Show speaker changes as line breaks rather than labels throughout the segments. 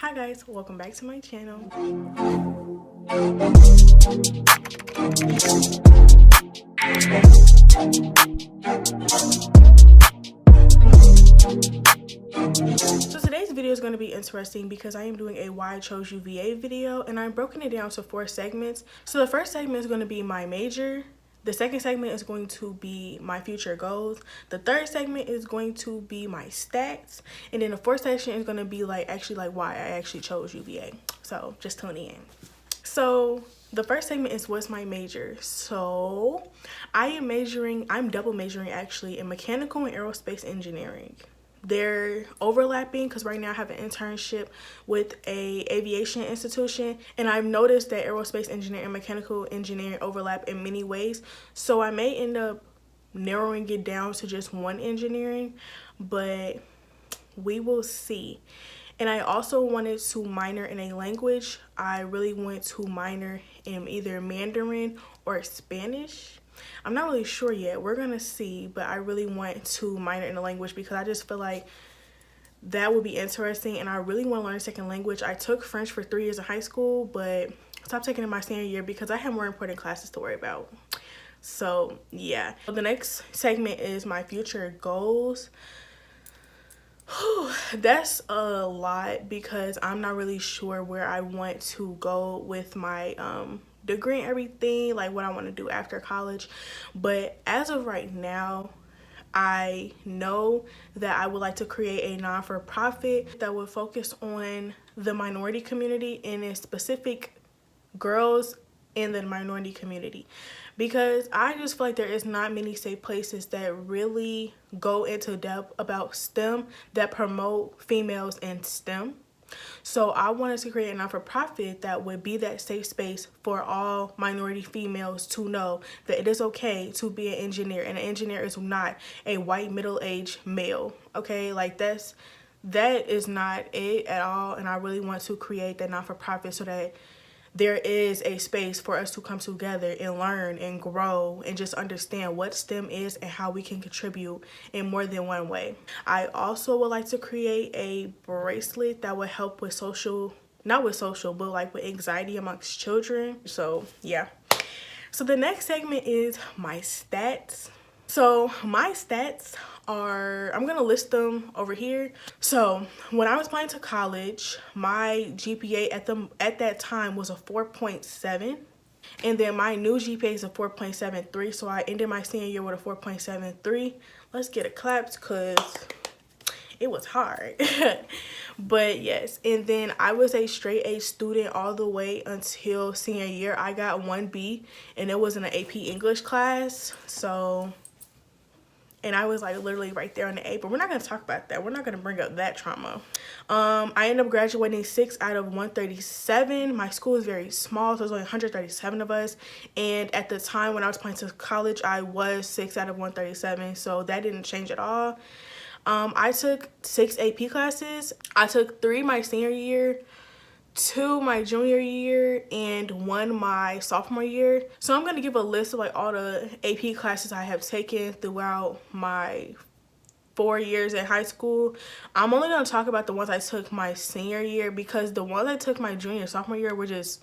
Hi guys, welcome back to my channel. So today's video is going to be interesting because I am doing a why I chose UVA video, and I'm broken it down to 4 segments. So the first segment is going to be my major. The second segment is going to be my future goals. The third segment is going to be my stats. And then the fourth section is going to be why I actually chose UVA. So just tune in. So the first segment is what's my major. So I'm double majoring actually in mechanical and aerospace engineering. They're overlapping because right now I have an internship with a aviation institution, and I've noticed that aerospace engineering and mechanical engineering overlap in many ways. So I may end up narrowing it down to just one engineering, but we will see. And I also wanted to minor in a language. I really want to minor in either Mandarin or Spanish. I'm not really sure yet. We're gonna see, but I really want to minor in a language because I just feel like that would be interesting, and I really want to learn a second language. I took French for 3 years in high school, but stopped taking it in my senior year because I had more important classes to worry about. So yeah. The next segment is my future goals. That's a lot because I'm not really sure where I want to go with my degree and everything, like what I want to do after college. But as of right now, I know that I would like to create a non-for-profit that would focus on the minority community, and in specific girls in the minority community, because I just feel like there is not many safe places that really go into depth about STEM, that promote females in STEM. So I wanted to create a non-for-profit that would be that safe space for all minority females to know that it is okay to be an engineer, and an engineer is not a white middle-aged male. Okay, like that is not it at all. And I really want to create that non-for-profit so that there is a space for us to come together and learn and grow and just understand what STEM is and how we can contribute in more than one way. I also would like to create a bracelet that would help with not with social, but like with anxiety amongst children. So yeah. So the next segment is my stats. So my stats are, I'm gonna list them over here. So when I was applying to college, my GPA at that time was a 4.7. And then my new GPA is a 4.73. So I ended my senior year with a 4.73. Let's get a claps because it was hard. But yes, and then I was a straight A student all the way until senior year. I got 1B, and it was in an AP English class. So, and I was like literally right there on the A, but we're not going to talk about that. We're not going to bring up that trauma. I ended up graduating 6 out of 137. My school is very small, so there's only 137 of us. And at the time when I was applying to college, I was 6 out of 137, so that didn't change at all. I took 6 AP classes. I took 3 my senior year, 2 my junior year, and 1 my sophomore year. So I'm going to give a list of like all the AP classes I have taken throughout my 4 years in high school. I'm only going to talk about the ones I took my senior year because the ones I took my junior and sophomore year were just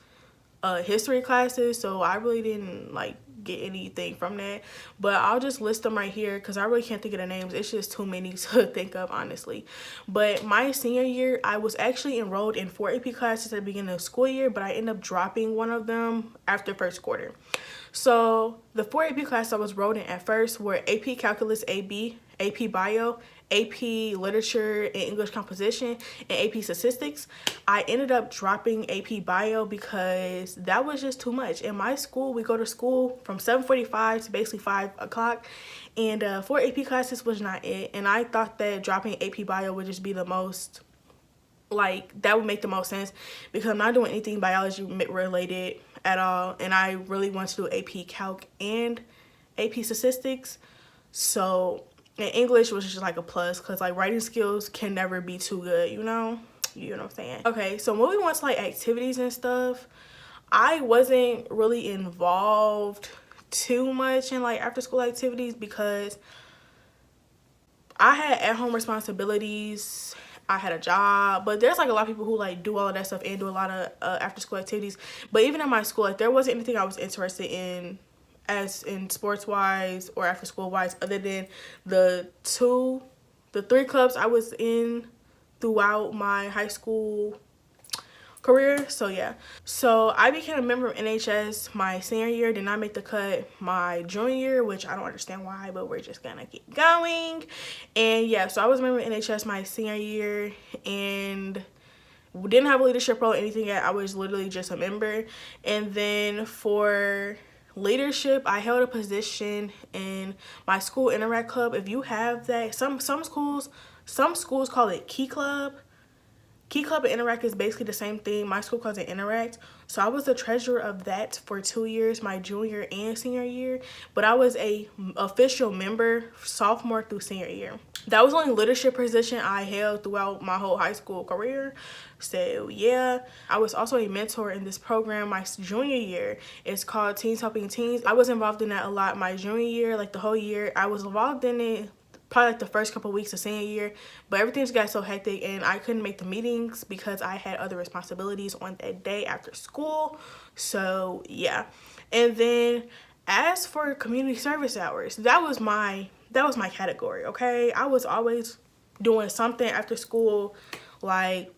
history classes, so I really didn't like get anything from that. But I'll just list them right here because I really can't think of the names. It's just too many to think of, honestly. But my senior year, I was actually enrolled in 4 AP classes at the beginning of the school year, but I ended up dropping one of them after first quarter. So the 4 AP classes I was enrolled in at first were AP Calculus AB, AP Bio, AP Literature and English Composition, and AP Statistics. I ended up dropping AP Bio because that was just too much. In my school, we go to school from 7:45 to basically 5 o'clock, and 4 AP classes was not it. And I thought that dropping AP Bio would just be the most, like, that would make the most sense because I'm not doing anything biology related at all, and I really want to do AP Calc and AP Statistics. So, and English was just like a plus because like writing skills can never be too good, you know what I'm saying. Okay, so moving on to like activities and stuff, I wasn't really involved too much in like after school activities because I had at-home responsibilities I had a job. But there's like a lot of people who like do all of that stuff and do a lot of after school activities. But even in my school, like there wasn't anything I was interested in as in sports wise or after school wise, other than the 3 clubs I was in throughout my high school career. So yeah, so I became a member of NHS my senior year, did not make the cut my junior year, which I don't understand why, but we're just gonna keep going. And yeah, so I was a member of NHS my senior year and didn't have a leadership role or anything yet. I was literally just a member. And then for leadership, I held a position in my school interact club. If you have that, some schools call it Key Club. Key Club and Interact is basically the same thing. My school calls it Interact. So I was the treasurer of that for 2 years, my junior and senior year. But I was a official member sophomore through senior year. That was the only leadership position I held throughout my whole high school career. So yeah, I was also a mentor in this program my junior year. It's called Teens Helping Teens. I was involved in that a lot my junior year, like the whole year. I was involved in it probably like the first couple of weeks of senior year, but everything just got so hectic and I couldn't make the meetings because I had other responsibilities on that day after school. So yeah. And then as for community service hours, that was my category. Okay, I was always doing something after school, like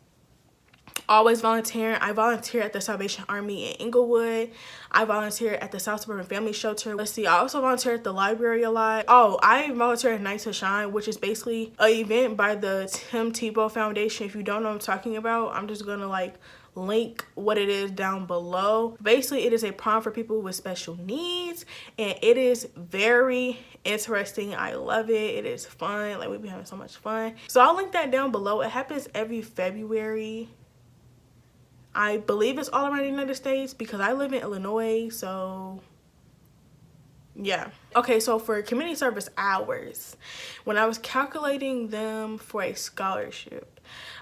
always volunteering. I volunteered at the Salvation Army in Inglewood. I volunteered at the South Suburban Family Shelter. Let's see, I also volunteered at the library a lot. Oh, I volunteered at Night to Shine, which is basically an event by the Tim Tebow Foundation. If you don't know what I'm talking about, I'm just gonna like link what it is down below. Basically, it is a prom for people with special needs and it is very interesting. I love it. It is fun. Like, we be having so much fun. So I'll link that down below. It happens every February. I believe it's all around the United States because I live in Illinois, so yeah. Okay, so for community service hours, when I was calculating them for a scholarship,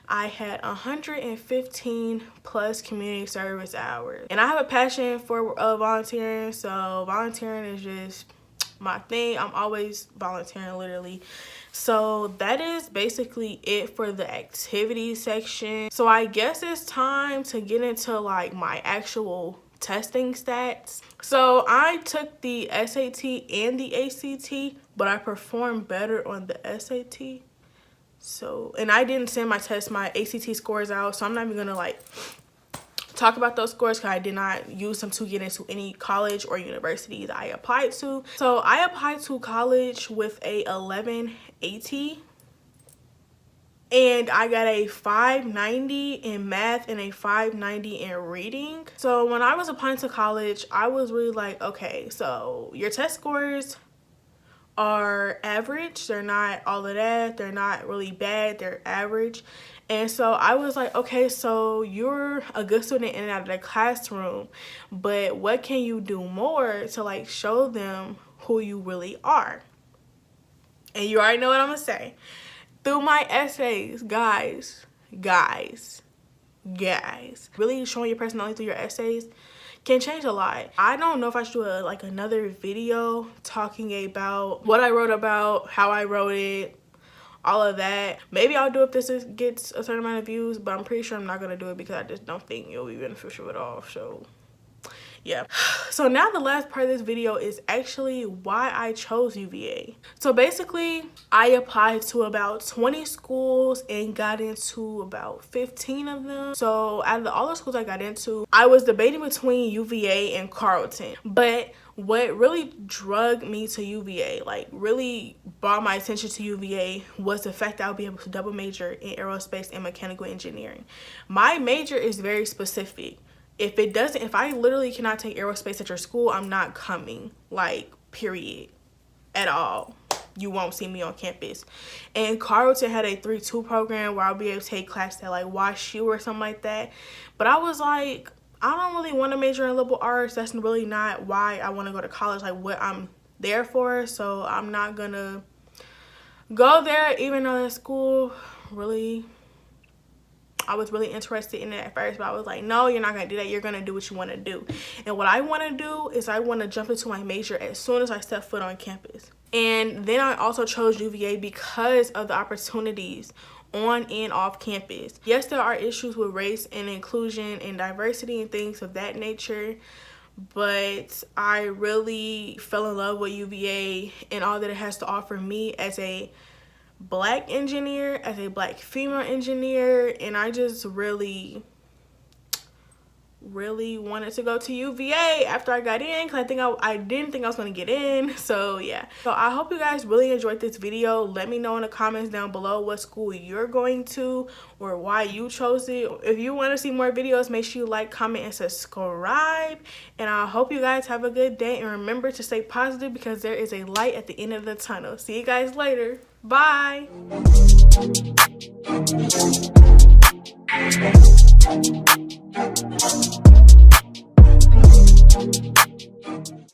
I had 115 plus community service hours. And I have a passion for volunteering, so volunteering is just my thing. I'm always volunteering, literally. So that is basically it for the activity section. So I guess it's time to get into like my actual testing stats. So I took the SAT and the ACT, but I performed better on the SAT. So, and I didn't send my ACT scores out, so I'm not even gonna like talk about those scores because I did not use them to get into any college or university that I applied to. So I applied to college with a 11 AT and I got a 590 in math and a 590 in reading. So when I was applying to college, I was really like, okay, so your test scores are average. They're not all of that. They're not really bad. They're average. And so I was like, okay, so you're a good student in and out of the classroom, but what can you do more to like show them who you really are? And you already know what I'm gonna say. Through my essays, guys, really showing your personality through your essays can change a lot. I don't know if I should do like another video talking about what I wrote about, how I wrote it, all of that. Maybe I'll do if this gets a certain amount of views, but I'm pretty sure I'm not gonna do it because I just don't think it'll be beneficial at all. So yeah. So now the last part of this video is actually why I chose UVA. So basically I applied to about 20 schools and got into about 15 of them. So out of all the schools I got into, I was debating between UVA and Carleton. But what really drug me to UVA, like really brought my attention to UVA, was the fact that I'll be able to double major in aerospace and mechanical engineering. My major is very specific. If I literally cannot take aerospace at your school, I'm not coming, like, period, at all. You won't see me on campus. And Carleton had a 3-2 program where I'll be able to take classes at like WashU or something like that. But I was like, I don't really want to major in liberal arts. That's really not why I want to go to college, like what I'm there for. So I'm not gonna go there, even though that school really, I was really interested in it at first, but I was like, no, you're not gonna do that. You're gonna do what you want to do. And what I want to do is I want to jump into my major as soon as I step foot on campus. And then I also chose UVA because of the opportunities on and off campus. Yes, there are issues with race and inclusion and diversity and things of that nature, but I really fell in love with UVA and all that it has to offer me as a Black engineer, as a Black female engineer, and I just really wanted to go to UVA after I got in, because I didn't think I was going to get in. So yeah, so I hope you guys really enjoyed this video. Let me know in the comments down below what school you're going to or why you chose it. If you want to see more videos, make sure you like, comment, and subscribe, and I hope you guys have a good day, and remember to stay positive because there is a light at the end of the tunnel. See you guys later. Bye.